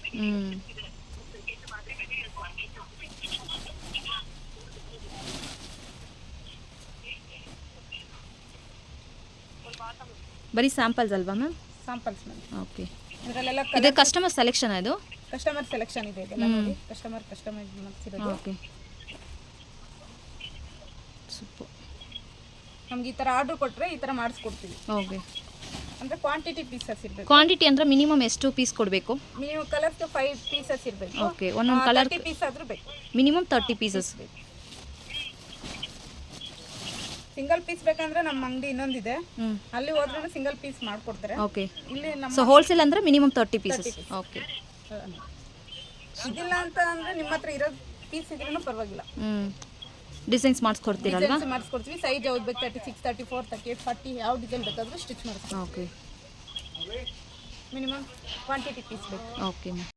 ಬರೀ ಸ್ಯಾಂಪಲ್ಸ್ ಅಲ್ವಾ ಮ್ಯಾಮ್? Samples ma'am. ಓಕೆ. ಇದರಲ್ಲೆಲ್ಲ ಇದು ಕಸ್ಟಮರ್ ಸೆಲೆಕ್ಷನ್ ಇದು? ಕಸ್ಟಮರ್ ಸೆಲೆಕ್ಷನ್ ಇದೆ ಇದೆಲ್ಲ ನೋಡಿ. ಕಸ್ಟಮೈಸ್ ಮಾಡ್ತಿರೋದು. Okay, super. ನಮ್ಗೆ ಈ ಥರ ಆರ್ಡರ್ ಕೊಟ್ಟರೆ ಈ ಥರ ಮಾಡಿಸ್ಕೊಡ್ತೀವಿ. ಓಕೆ. ಅಂದರೆ ಕ್ವಾಂಟಿಟಿ ಪೀಸಸ್ ಇರಬೇಕು. ಕ್ವಾಂಟಿಟಿ ಅಂದರೆ ಮಿನಿಮಮ್ ಎಷ್ಟು ಪೀಸ್ ಕೊಡಬೇಕು? ಮಿನಿಮಮ್ ಕಲರ್ಸ್ಗೆ 5 ಪೀಸಸ್ ಇರಬೇಕು. ಓಕೆ, ಒಂದೊಂದು ಕಲರ್ 30 ಪೀಸ್ ಆದರೂ ಬೇಕು. Minimum 30 pieces. ಸಿಂಗಲ್ ಪೀಸ್ ಬೇಕಂದ್ರೆ ನಮ್ಮ ಅಂಗಡಿ ಇನ್ನೊಂದಿದೆ, ಅಲ್ಲಿ ಹೋದ್ರೂ ಸಿಂಗಲ್ ಪೀಸ್ ಮಾಡ್ಕೊಡ್ತಾರೆ. ಓಕೆ. ಇಲ್ಲಿ ನಮ್ಮ ಸೊ ಹೋಲ್ಸೇಲ್ ಅಂದರೆ ಮಿನಿಮಮ್ 30 ಪೀಸಸ್. ಓಕೆ. ಇದಿಲ್ಲ ಅಂತ ಅಂದರೆ ನಿಮ್ಮ ಹತ್ರ ಇರೋ ಪೀಸ್ ಇದ್ರೂ ಪರವಾಗಿಲ್ಲ. ಡಿಸೈನ್ಸ್ ಮಾಡಿಸ್ಕೊಡ್ತೀರಲ್ವಾ? ಮಾಡಿಸ್ಕೊಡ್ತೀವಿ. ಸೈಜ್ ಯಾವ್ದು ಬೇಕು 36, 34, 38, 40 ಯಾವ ಡಿಸೈನ್ ಬೇಕಾದರೂ ಸ್ಟಿಚ್ ಮಾಡ್ತೀವಿ. ಓಕೆ. ಮಿನಿಮಮ್ ಕ್ವಾಂಟಿಟಿ ಪೀಸ್ ಬೇಕು. ಓಕೆ.